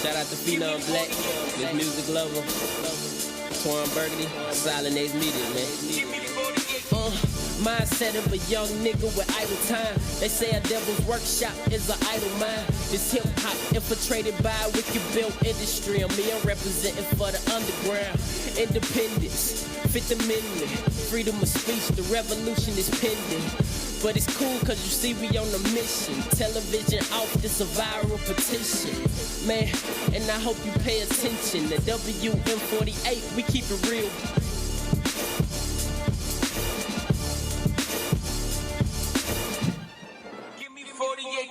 Shout out to Phenom Black, Miss Music Lover, Twan Burgundy, Silent Ace Media, man. Mindset of a young nigga with idle time. They say a devil's workshop is an idle mind. This hip hop infiltrated by a wicked built industry. I'm representing for the underground. Independence, Fifth Amendment, freedom of speech, the revolution is pending. But it's cool cause you see we on a mission. Television off, this a viral petition. Man, and I hope you pay attention. The WM48, we keep it real.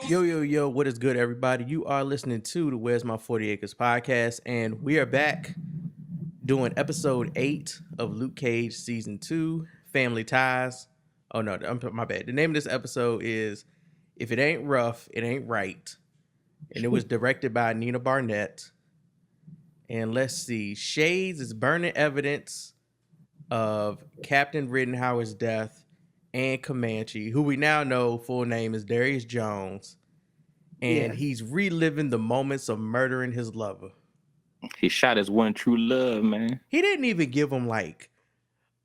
Yo, what is good, everybody? You are listening to the Where's My 40 Acres podcast, and we are back doing episode 8 of Luke Cage season 2, Family Ties. Oh no, my bad. The name of this episode is If It Ain't Rough, It Ain't Right. And it was directed by Nina Barnett. And let's see, Shades is burning evidence of Captain Rittenhauer's death and Comanche, who we now know full name is Darius Jones. And he's reliving the moments of murdering his lover. He shot his one true love, man. He didn't even give him like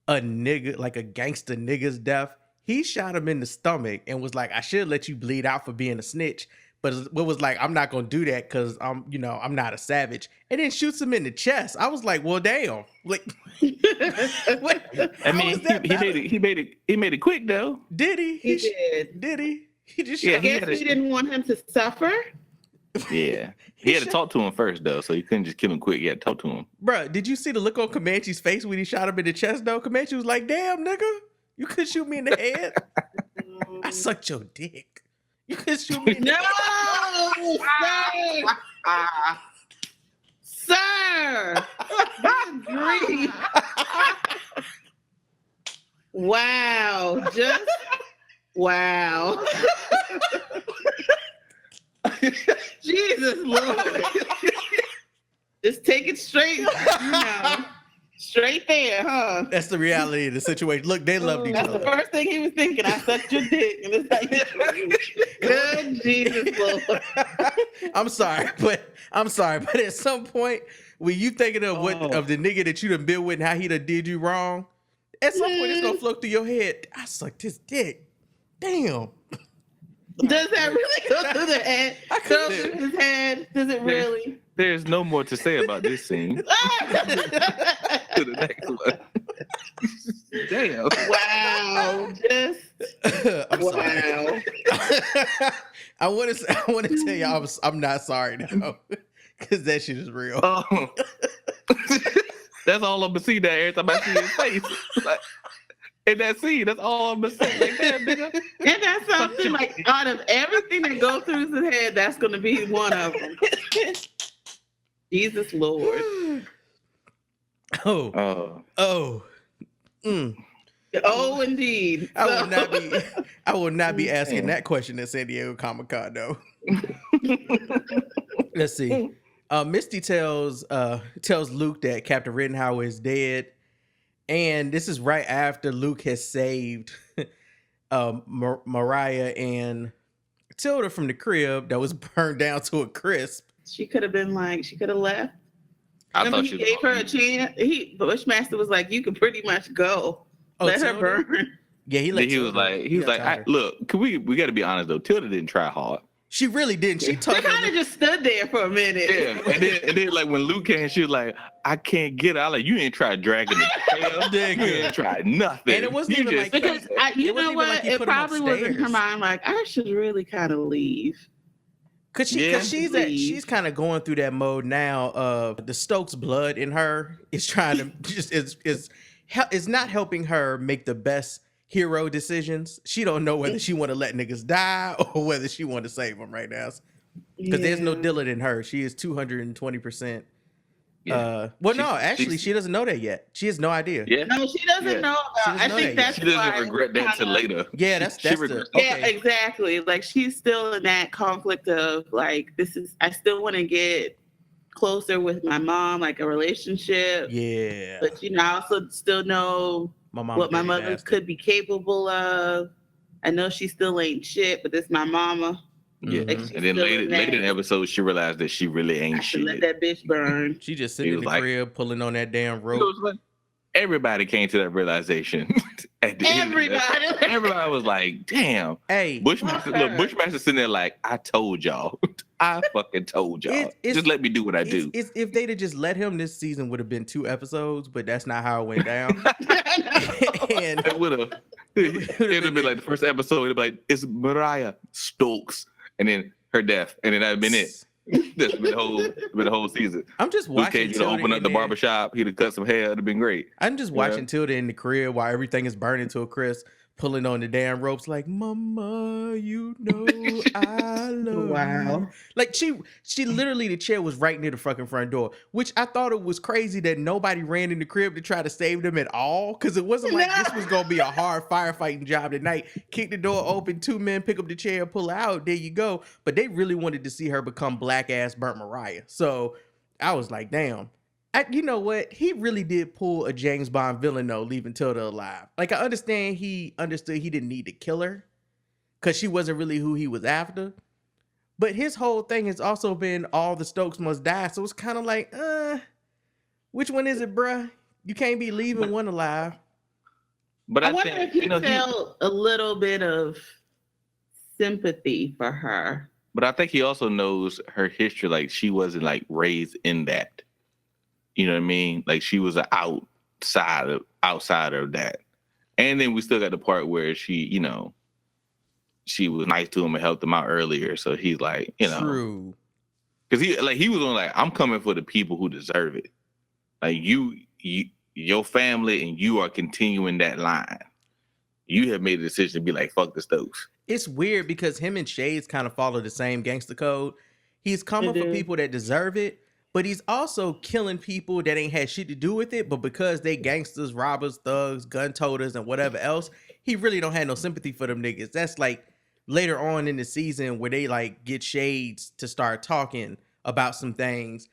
a nigga, like a gangster nigga's death. He shot him in the stomach and was like, I should let you bleed out for being a snitch. But it was like, I'm not going to do that because I'm not a savage. And then shoots him in the chest. I was like, well, damn. Like, what? I mean, he made it quick though. Did he? He did. Did he? He just I guess he didn't want him to suffer. Yeah. He had to talk to him first though, so you couldn't just kill him quick. You had to talk to him. Bruh, did you see the look on Comanche's face when he shot him in the chest though? Comanche was like, damn, nigga, you could shoot me in the head. I sucked your dick. You could shoot me in the head. No, sir. Good grief. Wow. Just wow. Jesus Lord. Just take it straight, straight there, huh? That's the reality of the situation. Look, they loved each other. That's the first thing he was thinking. I sucked your dick. And it's like, good Jesus Lord. I'm sorry, but at some point, when you thinking of of the nigga that you done been with and how he done did you wrong, at some point it's gonna flow through your head. I sucked his dick. Damn. Does that really go through the head? Go through his head? Does it really? There's no more to say about this scene. To the next one. Damn. Wow. Wow. I want to tell you I'm not sorry now. Because that shit is real. Oh. That's all I'm gonna see that every time I see his face. Like, in that scene, that's all I'm gonna say. Like, damn, nigga. And that's something like out of everything that goes through his head, that's gonna be one of them. Jesus Lord. Oh, indeed. I will not be asking that question at San Diego Comic-Con though. Let's see. Misty tells Luke that Captain Rittenhauer is dead, and this is right after Luke has saved Mariah and Tilda from the crib that was burned down to a crisp. She could have left. I thought he gave her a chance. Bushmaster was like, you can pretty much go. Let her burn. Yeah, he was like, look, we got to be honest though. Tilda didn't try hard. She really didn't. She kind of just stood there for a minute. Yeah, and then like when Luke came, she was like, I can't get out. Like, you ain't tried dragging the tail. You ain't tried nothing. And it wasn't even like, because you know what? It probably was in her mind like, I should really kind of leave. Cause she's kind of going through that mode now of the Stokes blood in her is trying to just is not helping her make the best hero decisions. She don't know whether she want to let niggas die or whether she want to save them right now. Because there's no Dillard in her. She is 220%. Yeah. She doesn't know that yet. She has no idea. Yeah. No, she doesn't know. I think that's she doesn't regret that till later. Yeah, that's yeah, exactly. Like she's still in that conflict of like, I still want to get closer with my mom, like a relationship. Yeah. But I also still know what my mother could be capable of. I know she still ain't shit, but this my mama. Yeah, Like, she's and then still later in the episode, she realized that she really ain't I should let shit. that bitch burn. She just sitting in the like- crib pulling on that damn You know, rope. it's like, everybody came to that realization. At the end of that. Everybody was like, "Damn." Hey, Bushmaster, look, Bushmaster sitting there like, "I told y'all. I fucking told y'all. It's- Just let me do what I do." it's if they'd have just let him, this season would have been 2 episodes, but that's not how it went down. And It would have. It'd have been like the first episode. It'd be like, "It's Mariah Stokes," and then her death, and then that'd been it. That's been the whole season. I'm just Luke watching Cage would have Tilda opened up in the there. barbershop. He'd have cut some hair. It'd have been great. I'm just Yeah. watching Tilda in the crib while everything is burning to a crisp, pulling on the damn ropes like, "Mama, you know I love Wow. you." Like she literally, the chair was right near the fucking front door, which I thought it was crazy that nobody ran in the crib to try to save them at all, because it wasn't like this was gonna be a hard firefighting job tonight. Kick the door open, 2 men pick up the chair, pull out, there you go. But they really wanted to see her become black ass burnt Mariah. So I was like, damn. You know what? He really did pull a James Bond villain though, leaving Tilda alive. Like, I understand he understood he didn't need to kill her because she wasn't really who he was after. But his whole thing has also been all the Stokes must die. So it's kind of like, which one is it, bruh? You can't be leaving one alive. But I I wonder think if he felt a little bit of sympathy for her. But I think he also knows her history. Like, she wasn't like raised in that. You know what I mean? Like, she was an outsider of that. And then we still got the part where she was nice to him and helped him out earlier. So he's like, True. because he was on like, I'm coming for the people who deserve it. Like, your family and you are continuing that line. You have made a decision to be like, fuck the Stokes. It's weird because him and Shades kind of follow the same gangster code. He's coming for people that deserve it, but he's also killing people that ain't had shit to do with it. But because they gangsters, robbers, thugs, gun toters, and whatever else, he really don't have no sympathy for them niggas. That's like later on in the season where they like get Shades to start talking about some things.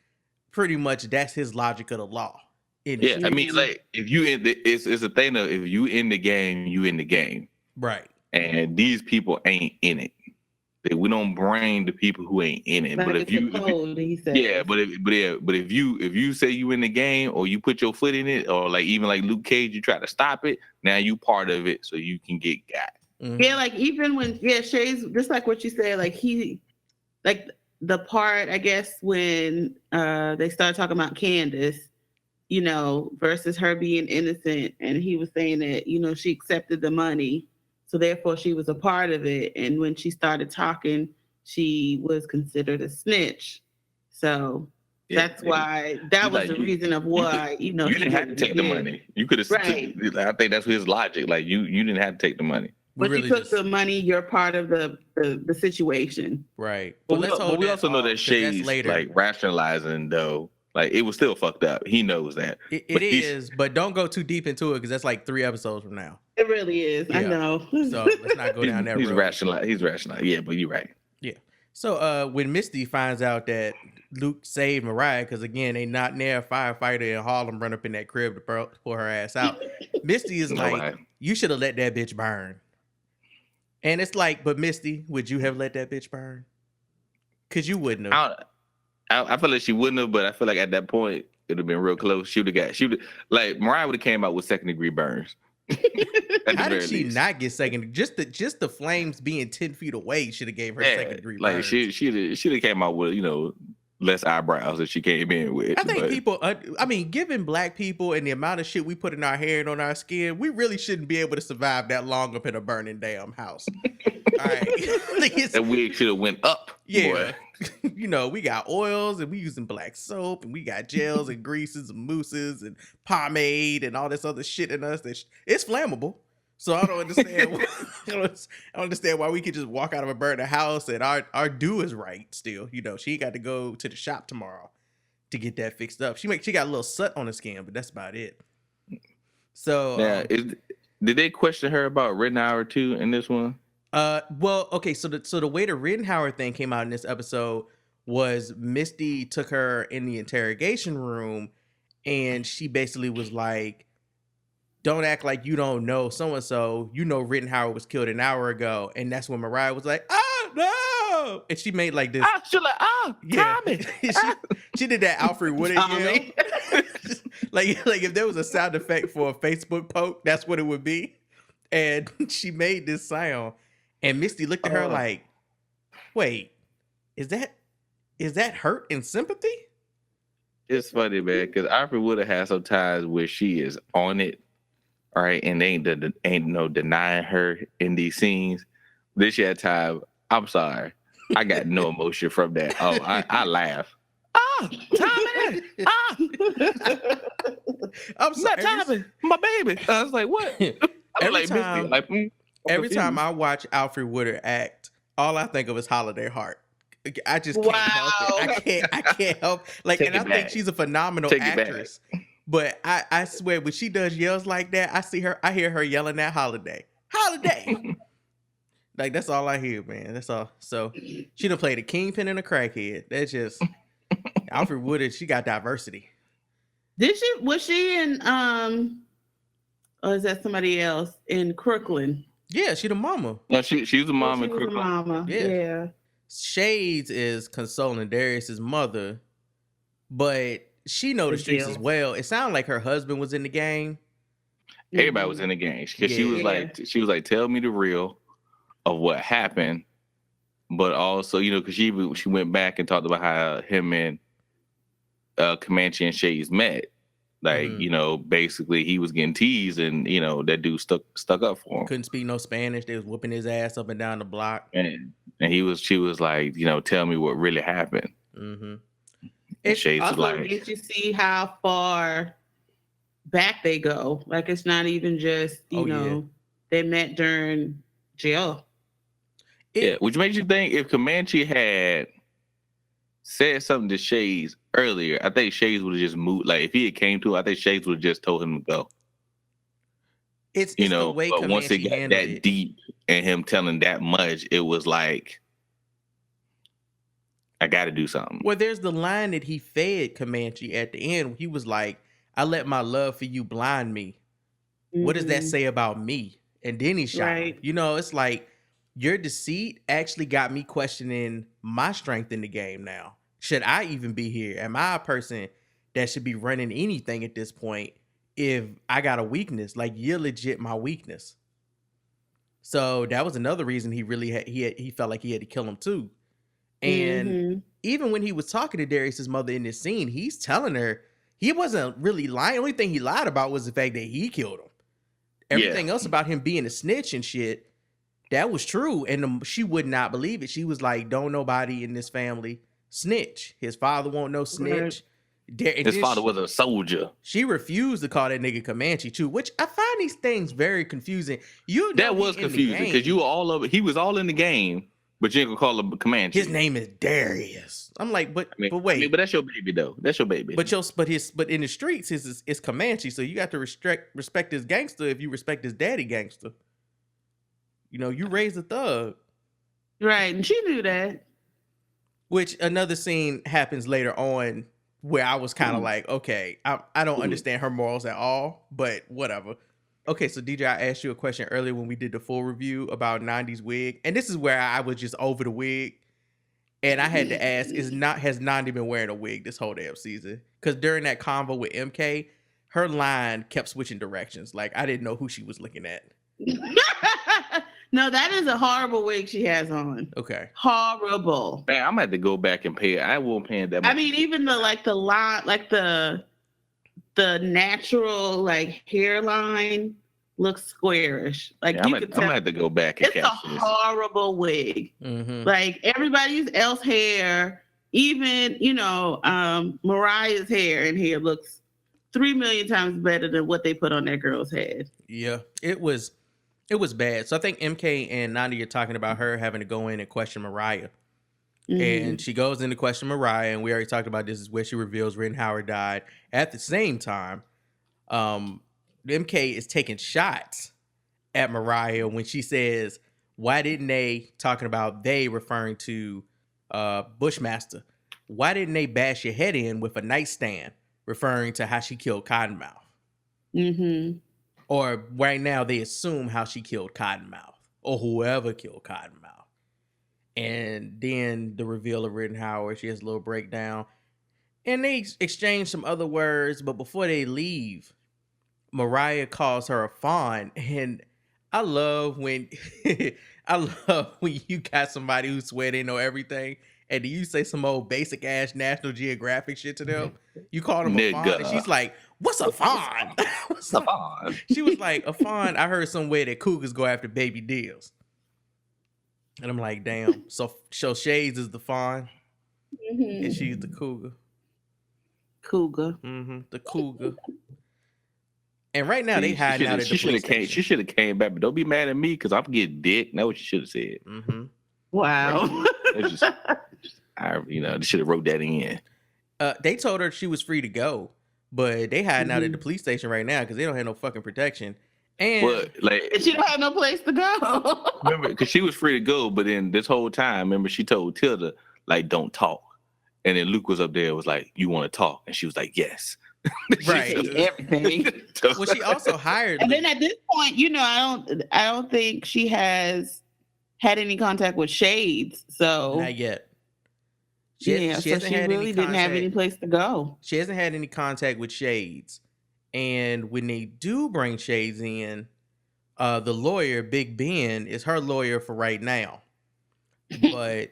Pretty much that's his logic of the law. Yeah, I mean, like, if you it's a thing of, if you in the game, you in the game. Right. And these people ain't in it. We don't bring the people who ain't in it. Like, but it's a code, he said. Yeah, but if you say you in the game or you put your foot in it, or like even like Luke Cage, you try to stop it, now you part of it, so you can get got. Mm-hmm. Yeah, like even when Shay's, just like what you said, like he, like the part, I guess, when they started talking about Candace, versus her being innocent, and he was saying that she accepted the money, so therefore she was a part of it, and when she started talking, she was considered a snitch. So that's why that was the reason of why you didn't have to take the money. You could have. Right. I think that's his logic. Like you didn't have to take the money. But you took the money. You're part of the situation. Right. But we also know that Shay's like rationalizing though. Like, it was still fucked up. He knows that. It is, but don't go too deep into it because that's like 3 episodes from now. It really is. Yeah. I know. So let's not go down that road. He's rationalizing. Yeah, but you're right. Yeah. So when Misty finds out that Luke saved Mariah, because again, they not near a firefighter in Harlem run up in that crib to pull her ass out. Misty is like, you should have let that bitch burn. And it's like, but Misty, would you have let that bitch burn? Because you wouldn't have. I feel like she wouldn't have, but I feel like at that point it'd have been real close. She would have like Mariah would have came out with 2nd-degree burns. How did she not get second? Just the flames being 10 feet away should have gave her 2nd-degree burns. Like she have came out with less eyebrows that she came in with. I think people, given black people and the amount of shit we put in our hair and on our skin, we really shouldn't be able to survive that long up in a burning damn house. All right. That wig should have went up. Yeah. We got oils and we using black soap and we got gels and greases and mousses and pomade and all this other shit in us that it's flammable. So I don't understand. I don't understand why we could just walk out of a burning house and our due is right still. She got to go to the shop tomorrow to get that fixed up. She got a little soot on the skin, but that's about it. So yeah, did they question her about Rittenhour too in this one? Well, okay, so the way the Rittenhour thing came out in this episode was Misty took her in the interrogation room and she basically was like, don't act like you don't know so-and-so. Rittenhour was killed an hour ago. And that's when Mariah was like, oh, oh, and she made like this. She's like, Yeah, Tommy. she did that Alfred Woodard yell. Tommy. like if there was a sound effect for a Facebook poke, that's what it would be. And she made this sound, and Misty looked at her like, "Wait, is that hurt and sympathy?" It's funny, man, because Alfred Woodard has some times where she is on it, all right, and ain't no denying her in these scenes. This year time, I'm sorry, I got no emotion from that. Oh, I laugh. Tommy! I'm sorry, Tommy, my baby. I was like, what? Every time, every time I watch Alfred Woodard act, all I think of is Holiday Heart. I just can't help it. I can't help. Like, and I think she's a phenomenal actress. But I swear, when she does yells like that, I hear her yelling at Holiday. Like, that's all I hear, man. That's all. So she done played a kingpin and a crackhead. That's just Alfred Woodard. She got diversity. Was she in or is that somebody else in Crooklyn? Yeah, she the mama. No, she was a mom in She was a Crooklyn. mama. Yeah. Shades is consoling Darius's mother, but she know the streets as well. It sounded like her husband was in the game. Everybody was in the game because she was like, tell me the real of what happened, but also, you know, because she went back and talked about how him and Comanche and Shades met. Like, you know, basically he was getting teased, and you know that dude stuck up for him. Couldn't speak no Spanish. They was whooping his ass up and down the block. And she was like, you know, tell me what really happened. Mm-hmm. It Shades also like, makes you see how far back they go. Like, it's not even just you know they met during jail. Which makes you think if Comanche had said something to Shades earlier, I think Shades would have just moved. Like, if he had came to, I think Shades would have just told him to go. It's you know, the way but Comanche once it got that deep and him telling that much, it was like, I got to do something. Well, there's the line that he fed Comanche at the end. He was like, "I let my love for you blind me. What does that say about me?" And then he shot him. You know, it's like, your deceit actually got me questioning my strength in the game now. Should I even be here? Am I a person that should be running anything at this point if I got a weakness? Like, you're legit my weakness. So that was another reason he really he felt like he had to kill him too. And even when he was talking to Darius's mother in this scene, he's telling her he wasn't really lying. The only thing he lied about was the fact that he killed him. Everything else about him being a snitch and shit, that was true. And she would not believe it. She was like, don't nobody in this family snitch. His father won't no snitch. His father was a soldier. She refused to call that nigga Comanche too, which I find these things very confusing. That was confusing because you were all over. He was all in the game, but you ain't gonna call him Comanche. His name is Darius. I'm like, but wait, but that's your baby though. That's your baby. But in the streets, it's Comanche. So you got to respect his gangster if you respect his daddy gangster. You know, you raised a thug, right? And she knew that. Which another scene happens later on where I was kind of like, okay, I don't understand her morals at all, but whatever. Okay, so DJ, I asked you a question earlier when we did the full review about 90s wig, and this is where I was just over the wig, and I had to ask, has Nandi been wearing a wig this whole damn season? Because during that convo with MK, her line kept switching directions. Like, I didn't know who she was looking at. No, that is a horrible wig she has on. Okay. Horrible. Man, I'm gonna have to go back and pay it. I won't pay it that much. I mean, even the line, like the natural hairline looks squarish. Like, I'm gonna have to go back and it's a horrible wig. Like, everybody else hair, even Mariah's hair in here looks 3 million times better than what they put on that girl's head. Yeah, it was bad. So I think MK and Nandi are talking about her having to go in and question Mariah. And she goes in to question Mariah, and we already talked about this, is where she reveals Ren Howard died. At the same time, MK is taking shots at Mariah when she says, why didn't they, talking about they referring to Bushmaster, why didn't they bash your head in with a nightstand, referring to how she killed Cottonmouth? Or right now they assume how she killed Cottonmouth or whoever killed Cottonmouth. And then the reveal of Rittenhauer, she has a little breakdown. And they exchange some other words, but before they leave, Mariah calls her a fawn. And I love when you got somebody who swear they know everything, and then you say some old basic ass National Geographic shit to them. You call them a fawn, and she's like, "What's a fawn?" What's a fawn? She was like, "A fawn." I heard somewhere that cougars go after baby deers. And I'm like, damn. So Shades is the fawn, and she's the cougar. Cougar. The cougar. And right now they hiding out at the police station. She should have came back, but don't be mad at me because I'm getting dick. That's what she should have said. Wow. They should have wrote that in. They told her she was free to go, but they hiding out at the police station right now because they don't have no fucking protection. And she don't have no place to go. Remember, because she was free to go, but then this whole time, remember, she told Tilda, like, don't talk. And then Luke was up there, was like, you want to talk? And she was like, yes. Right. Everything. Well, she also hired. And then at this point, I don't think she has had any contact with Shades. So not yet. She really didn't have any place to go. She hasn't had any contact with Shades. And when they do bring Shades in, the lawyer, Big Ben, is her lawyer for right now. But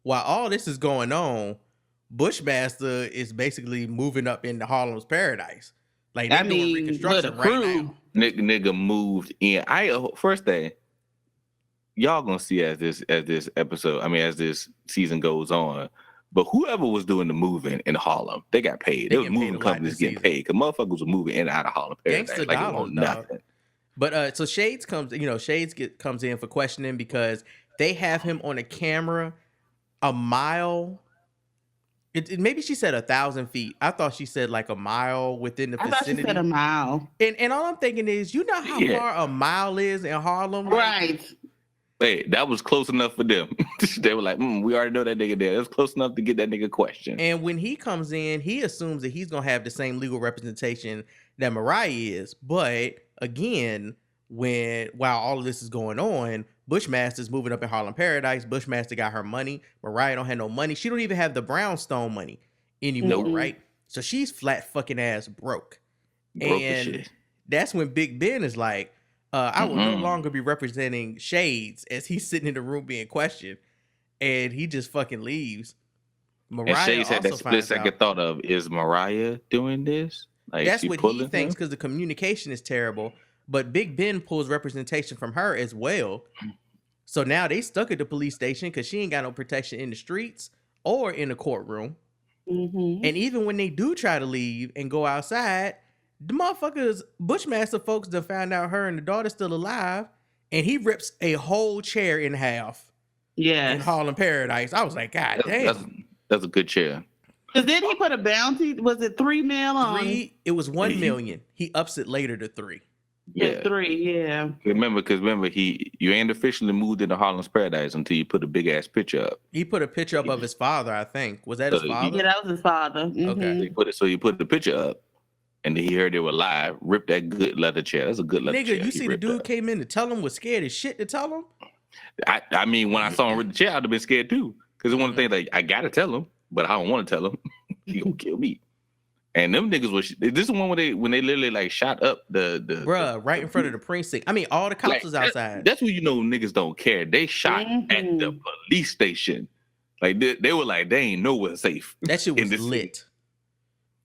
while all this is going on, Bushmaster is basically moving up into Harlem's paradise. Like, they're doing reconstruction right now. Nigga moved in. First thing, y'all gonna see as this episode, as this season goes on. But whoever was doing the moving in Harlem, they got paid. They was moving companies getting paid because motherfuckers were moving in and out of Harlem. Gangsta dollars, nothing. But so Shades comes in for questioning because they have him on a camera a mile. Maybe she said 1,000 feet. I thought she said like a mile within the vicinity. I thought she said a mile. And all I'm thinking is, you know how far a mile is in Harlem? Right. Hey, that was close enough for them. They were like, we already know that nigga there. It was close enough to get that nigga questioned. And when he comes in, he assumes that he's going to have the same legal representation that Mariah is. But again, while all of this is going on, Bushmaster's moving up in Harlem Paradise. Bushmaster got her money. Mariah don't have no money. She don't even have the brownstone money anymore, right? So she's flat fucking ass broke. And that's when Big Ben is like, I will no longer be representing Shades, as he's sitting in the room being questioned, and he just fucking leaves. Mariah and Shades had that split second thought of, is Mariah doing this? Like, that's what he thinks because the communication is terrible. But Big Ben pulls representation from her as well. So now they stuck at the police station because she ain't got no protection in the streets or in the courtroom. And even when they do try to leave and go outside, the motherfuckers, Bushmaster folks, that found out her and the daughter's still alive, and he rips a whole chair in half. Yeah, in Harlem Paradise. I was like, God damn, that's a good chair. Because then he put a bounty. Was it $3 million on? It was $1 million. He ups it later to $3 million. Yeah, $3 million. Yeah. Remember, you ain't officially moved into Harlem's Paradise until you put a big ass picture up. He put a picture up of his father. I think was that his father? Yeah, that was his father. Okay, he put the picture up. And then he heard they were live, ripped that good leather chair. That's a good leather chair. Nigga, you see the dude came in to tell him, was scared as shit to tell him? I mean, when I saw him rip the chair, I'd have been scared too. Because it's one of the things, like, I got to tell him, but I don't want to tell him. He going to kill me. And them niggas was, this is one when they literally, like, shot up the bruh, right in front of the precinct. I mean, all the cops was outside. That's when you know niggas don't care. They shot at the police station. Like, they were like, they ain't nowhere safe. That shit was lit.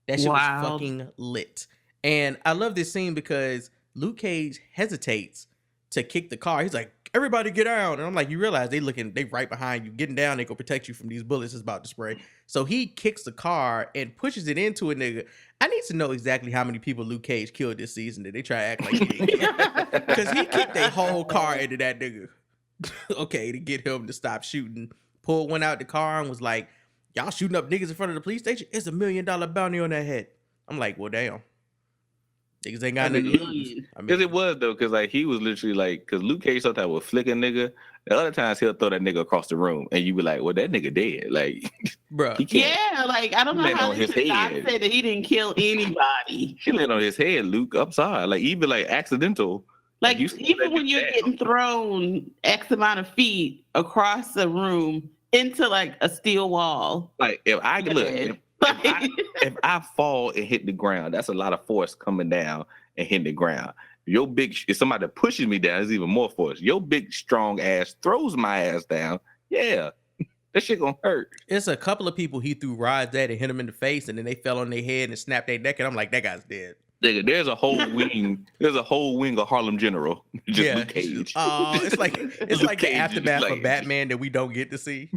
That shit was fucking lit. And I love this scene because Luke Cage hesitates to kick the car. He's like, everybody get down. And I'm like, you realize they right behind you. Getting down, they gonna protect you from these bullets that's about to spray. So he kicks the car and pushes it into a nigga. I need to know exactly how many people Luke Cage killed this season that they try to act like he didn't kill. Because he kicked a whole car into that nigga. Okay, to get him to stop shooting. Pulled one out the car and was like, y'all shooting up niggas in front of the police station? It's $1 million bounty on that head. I'm like, well, damn. Niggas ain't got nothing to lose. Because it was, though, because like he was literally like, because Luke Cage sometimes would flick a nigga. The other times he'll throw that nigga across the room and you be like, well, that nigga dead. Like, bro. Yeah, like, I don't know how they said that he didn't kill anybody. He landed on his head, Luke. I'm sorry. Like, even like accidental, Like you still even let when you you're down. getting thrown X amount of feet across a room into like a steel wall. Like if I you're look, dead. if I fall and hit the ground, that's a lot of force coming down and hitting the ground. If somebody pushes me down, it's even more force. Your big strong ass throws my ass down. Yeah, that shit gonna hurt. It's a couple of people he threw rods at and hit them in the face, and then they fell on their head and snapped their neck, and I'm like, that guy's dead. Nigga, there's a whole wing. There's a whole wing of Harlem General. Just Luke Cage. It's like Luke the Cage is aftermath like- of Batman that we don't get to see.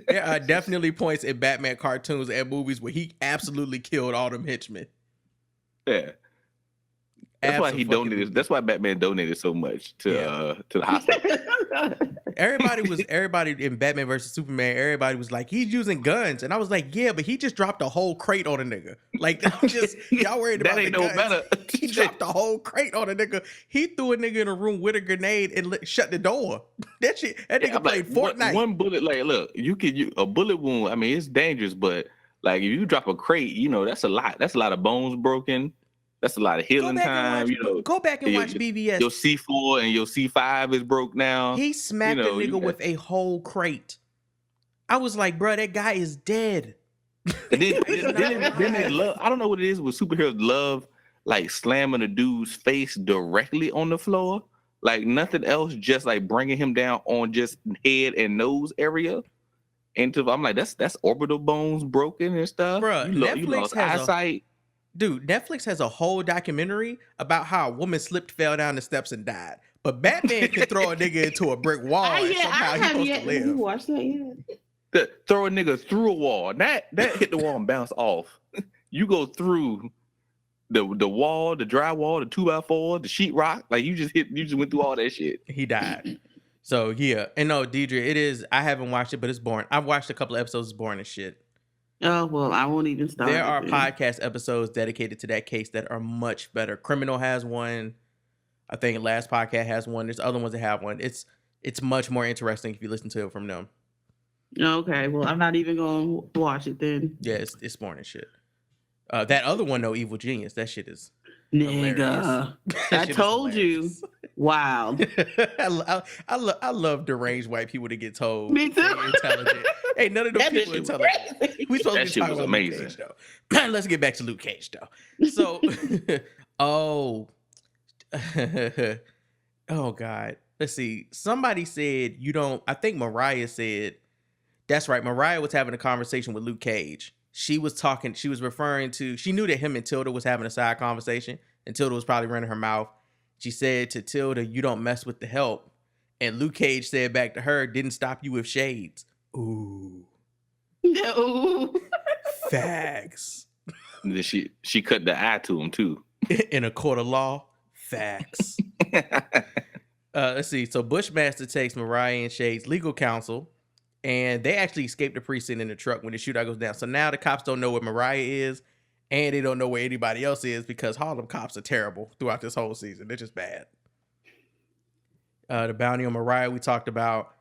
There are definitely points in Batman cartoons and movies where he absolutely killed all them henchmen. Yeah. That's why he Abso-fucking-lutely. donated. That's why Batman donated so much to the hospital. Everybody in Batman versus Superman, everybody was like, he's using guns. And I was like, yeah, but he just dropped a whole crate on a nigga. Like, y'all worried about That ain't the no guns. better. He dropped a whole crate on a nigga. He threw a nigga in a room with a grenade and shut the door. That nigga I'm played like, Fortnite. One bullet, like, look, a bullet wound. I mean, it's dangerous, but like, if you drop a crate, that's a lot. That's a lot of bones broken. That's a lot of healing time. Go back and watch your BVS. Your C4 and your C5 is broke now. He smacked a nigga with a whole crate. I was like, bro, that guy is dead. And then they love. I don't know what it is with superheroes love, like slamming a dude's face directly on the floor, like nothing else, just like bringing him down on just head and nose area. And I'm like, that's orbital bones broken and stuff. Bruh, You lost eyesight. Dude, Netflix has a whole documentary about how a woman slipped, fell down the steps, and died. But Batman can throw a nigga into a brick wall and somehow he's supposed to live. You watched that yet? Throw a nigga through a wall. That hit the wall and bounce off. You go through the wall, the drywall, the 2x4, the sheetrock. Like you just went through all that shit. He died. So yeah. And no, Deidre, I haven't watched it, but it's boring. I've watched a couple of episodes, it's boring as shit. Oh, well, I won't even start. There are podcast episodes dedicated to that case that are much better. Criminal has one. I think Last Podcast has one. There's other ones that have one. It's much more interesting if you listen to it from them. Okay, well, I'm not even going to watch it then. Yeah, it's boring as shit. That other one, though, Evil Genius, that shit is Nigga, I told you. Wow. I love deranged white people to get told. Me too. they're intelligent. Hey, none of those people are intelligent. We supposed That to be shit talking was about amazing. Luke Cage, though. Let's get back to Luke Cage, though. So, oh God. Let's see. Somebody said I think Mariah said, that's right. Mariah was having a conversation with Luke Cage. She was referring to, she knew that him and Tilda was having a side conversation, and Tilda was probably running her mouth. She said to Tilda, "You don't mess with the help." And Luke Cage said back to her, "Didn't stop you with shades." Ooh. No. Facts. And then she cut the eye to him too. In a court of law. Facts. Let's see. So Bushmaster takes Mariah and Shade's legal counsel, and they actually escape the precinct in the truck when the shootout goes down. So now the cops don't know where Mariah is, and they don't know where anybody else is because Harlem cops are terrible throughout this whole season. They're just bad. The bounty on Mariah we talked about.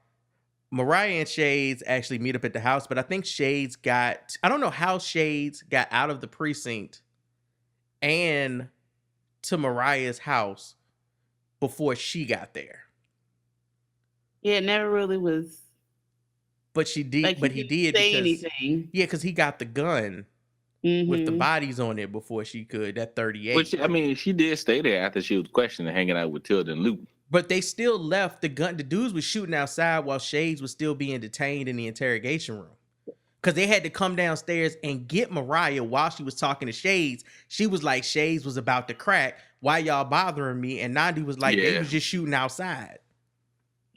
Mariah and Shades actually meet up at the house, but I think I don't know how Shades got out of the precinct and to Mariah's house before she got there. Yeah, it never really was. But she did. Like, but he did say because anything. Yeah, because he got the gun with the bodies on it before she could. That 38. Which I mean, she did stay there after she was questioned and hanging out with Tilda and Luke. But they still left the gun. The dudes was shooting outside while Shades was still being detained in the interrogation room. Because they had to come downstairs and get Mariah while she was talking to Shades. She was like, Shades was about to crack. Why y'all bothering me? And Nandi was like, they was just shooting outside.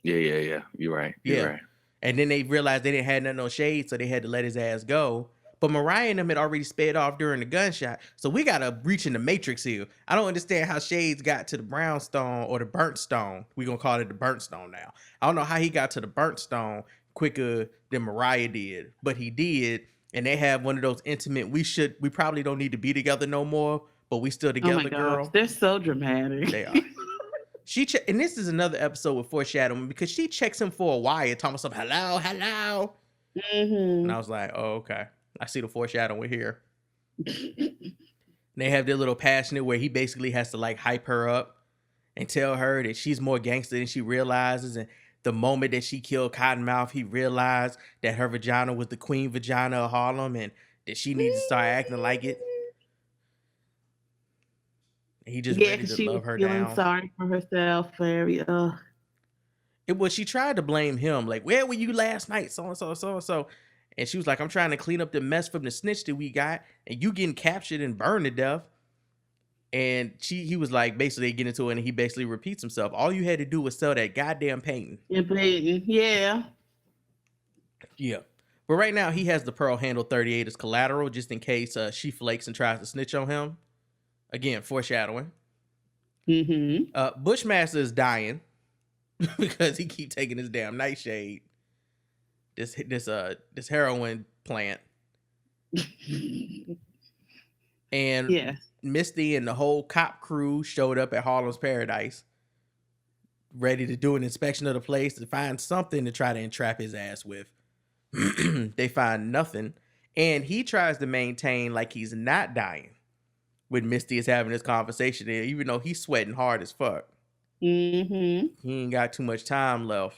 Yeah. You're right. You're right. And then they realized they didn't have nothing on Shades, so they had to let his ass go. But Mariah and them had already sped off during the gunshot. So we got to reach in the matrix here. I don't understand how Shades got to the brownstone or the burnt stone. We're going to call it the burnt stone now. I don't know how he got to the burnt stone quicker than Mariah did, but he did. And they have one of those intimate, we probably don't need to be together no more, but we still together, oh my girl. gosh, they're so dramatic. They are. And this is another episode with foreshadowing because she checks him for a wire, talking about something, hello. And I was like, oh, okay. I see the foreshadowing here. They have their little passionate where he basically has to like hype her up. and tell her that she's more gangster than she realizes. And the moment that she killed Cottonmouth, he realized that her vagina was the queen vagina of Harlem and that she needs to start acting like it. He just ready to she love was her feeling down. sorry for herself. It was, she tried to blame him, like, where were you last night? So and so, so and so. And she was like, I'm trying to clean up the mess from the snitch that we got, and you getting captured and burned to death. And he was like, basically getting into it, and he basically repeats himself. All you had to do was sell that goddamn painting. Yeah. Yeah. But right now, he has the Pearl Handle 38 as collateral, just in case she flakes and tries to snitch on him. Again, foreshadowing. Bushmaster is dying because he keep taking his damn nightshade. This heroin plant. And Misty and the whole cop crew showed up at Harlem's Paradise, ready to do an inspection of the place to find something to try to entrap his ass with. They find nothing, and he tries to maintain like he's not dying when Misty is having this conversation, even though he's sweating hard as fuck. He ain't got too much time left.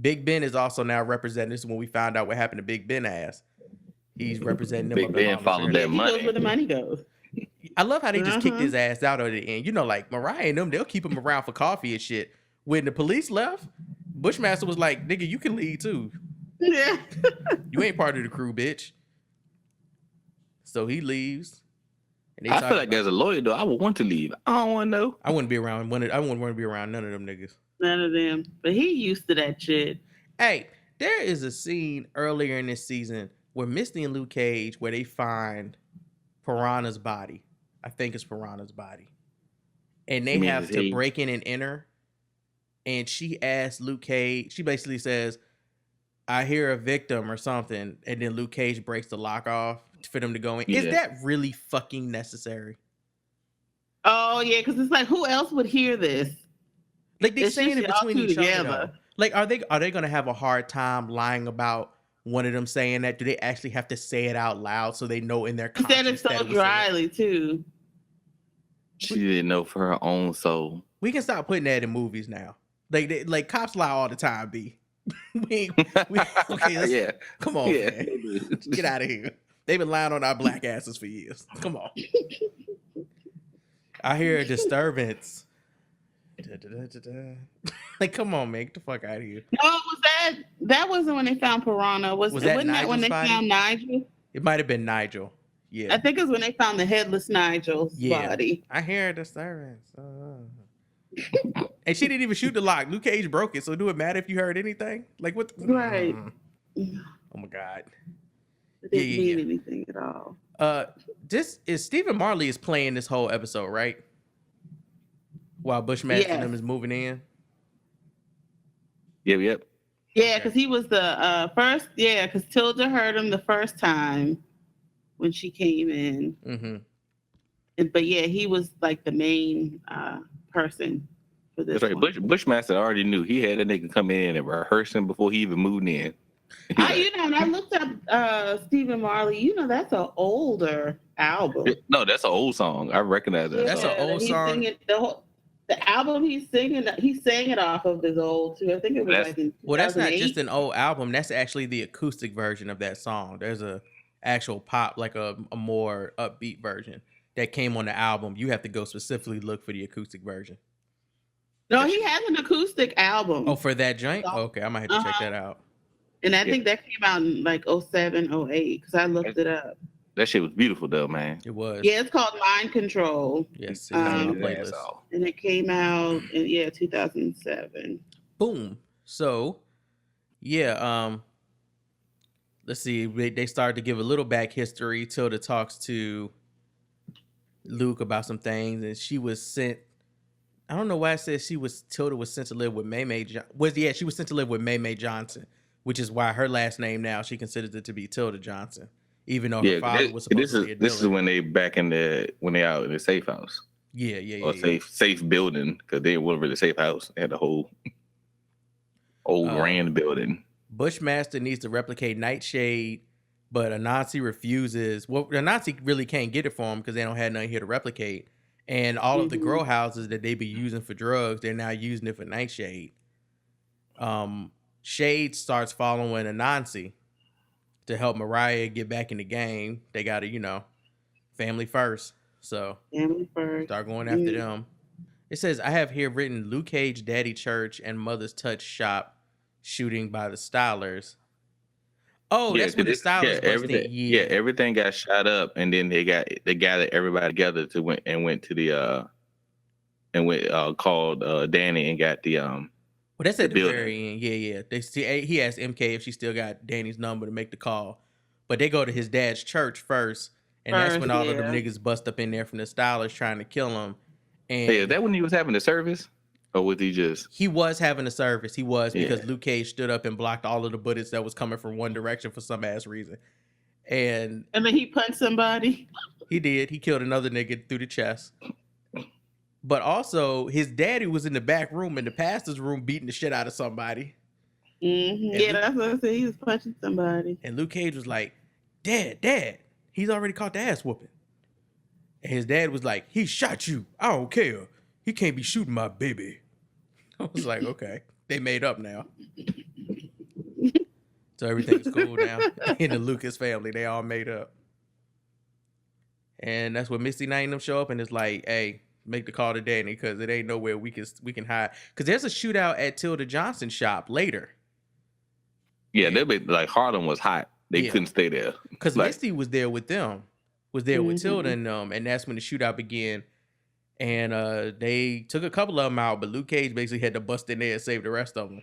Big Ben is also now representing this. When we found out what happened to Big Ben ass, he's representing them. Big Ben followed that money. He goes where the money goes. I love how they just kicked his ass out at the end. You know, like Mariah and them, they'll keep him around for coffee and shit. When the police left, Bushmaster was like, nigga, you can leave too. Yeah. You ain't part of the crew, bitch. So he leaves. And I feel like as a lawyer, though, I would want to leave. I don't want to know. I wouldn't be around. I wouldn't want to be around none of them niggas. None of them. But he used to that shit. Hey, there is a scene earlier in this season where Misty and Luke Cage, where they find Piranha's body. I think it's Piranha's body. And they have to break in and enter. And she asks Luke Cage, she basically says, I hear a victim or something. And then Luke Cage breaks the lock off for them to go in. Yeah. Is that really fucking necessary? Oh, yeah, because it's like, who else would hear this? Like, they're saying it between each other. Like, are they going to have a hard time lying about one of them saying that? Do they actually have to say it out loud so they know in their conscience? Instead of so dryly, too. She didn't know for her own soul. We can stop putting that in movies now. Like cops lie all the time, B. Okay, yeah. Come on, man. Get out of here. They've been lying on our black asses for years. Come on. I hear a disturbance. Like, come on, man. Get the fuck out of here. No, that wasn't when they found Piranha. Wasn't that when they found Nigel? It might have been Nigel. Yeah. I think it was when they found the headless Nigel's body. I hear a disturbance. And she didn't even shoot the lock. Luke Cage broke it, so do it matter if you heard anything? Like, what? Right. Oh my God. It didn't mean anything at all. This is Stephen Marley is playing this whole episode, right? While Bushmaster and them is moving in. Yep. Yeah, because he was the first. Yeah, because Tilda heard him the first time when she came in. Mm-hmm. But yeah, he was like the main person for this. That's right. Bushmaster already knew. He had a nigga come in and rehearse him before he even moved in. And I looked up Stephen Marley. That's an older album. No, that's an old song. I recognize that. That's an old song. The album he sang it off of is old too. I think it was like in 2008. That's not just an old album. That's actually the acoustic version of that song. There's a actual pop, like a more upbeat version that came on the album. You have to go specifically look for the acoustic version. No, he has an acoustic album. Oh, for that joint? Okay, I might have to check that out. And I think that came out in like 07, 08, because I looked it up. That shit was beautiful though, man. It was. Yeah, it's called Mind Control. Yes, and it came out in 2007. Boom. So, yeah, let's see. They started to give a little back history. Tilda talks to Luke about some things, and she was sent. I don't know why it says Tilda was sent to live with she was sent to live with May Johnson, which is why her last name now she considers it to be Tilda Johnson. Even though her father was supposed to be a Dillard. This is when they when they out in the safe house. Yeah. Safe building, because they weren't really safe house. They had the whole old grand building. Bushmaster needs to replicate Nightshade, but Anansi refuses. Well, Anansi really can't get it for him because they don't have nothing here to replicate. And all of the grow houses that they be using for drugs, they're now using it for Nightshade. Shade starts following Anansi to help Mariah get back in the game. They got to, family first. So Family first. start going after them. It says, I have here written Luke Cage, Daddy Church, and Mother's Touch Shop shooting by the Stylers. Oh, that's when the Stylers busted. Everything got shot up, and then they gathered everybody together called Danny and got the Well, that's at the very end. Yeah. He asked MK if she still got Danny's number to make the call, but they go to his dad's church first, and that's when all of them niggas bust up in there from the Stylers trying to kill him. And is that when he was having the service, or was he just? He was having a service. He was because Luke Cage stood up and blocked all of the bullets that was coming from one direction for some ass reason, and then he punched somebody. He did. He killed another nigga through the chest. But also, his daddy was in the back room in the pastor's room beating the shit out of somebody. Yeah, that's what I said. He was punching somebody. And Luke Cage was like, Dad, he's already caught the ass whooping. And his dad was like, he shot you. I don't care. He can't be shooting my baby. I was like, okay. They made up now. So everything's cool now. In the Lucas family, they all made up. And that's when Misty Knight and them show up and it's like, hey, make the call to Danny because it ain't nowhere we can hide. Because there's a shootout at Tilda Johnson's shop later. Yeah, they be like Harlem was hot. They couldn't stay there. Because Misty was there with them. Was there with Tilda and them, and that's when the shootout began. And they took a couple of them out, but Luke Cage basically had to bust in there and save the rest of them.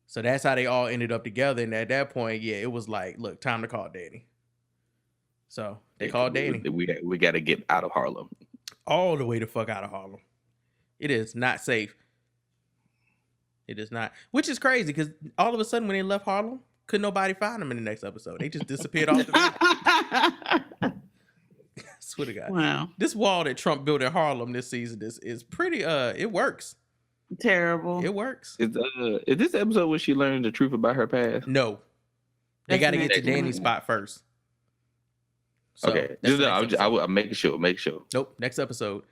So that's how they all ended up together. And at that point, it was like, look, time to call Danny. So they called Danny. We got to get out of Harlem. All the way the fuck out of Harlem. It is not safe. It is not. Which is crazy because all of a sudden when they left Harlem, couldn't nobody find them in the next episode. They just disappeared off the map. Swear to God. Wow. This wall that Trump built in Harlem this season is pretty it works. Terrible. It works. Is this episode where she learned the truth about her past? No. They got to get to Danny's spot first. So okay. I'll make sure. Nope. Next episode.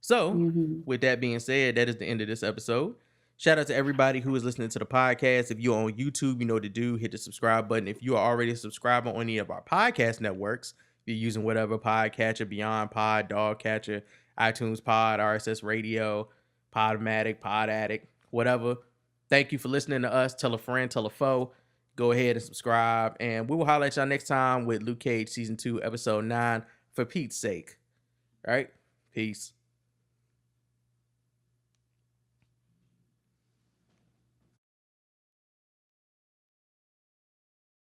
So with that being said, that is the end of this episode. Shout out to everybody who is listening to the podcast. If you're on YouTube, you know what to do. Hit the subscribe button. If you are already a subscriber on any of our podcast networks, if you're using whatever Podcatcher, Beyond Pod, Dogcatcher, iTunes Pod, RSS Radio, Podmatic, Pod Addict, whatever. Thank you for listening to us. Tell a friend, tell a foe. Go ahead and subscribe. And we will holler at y'all next time with Luke Cage Season 2, Episode 9, for Pete's sake. All right? Peace.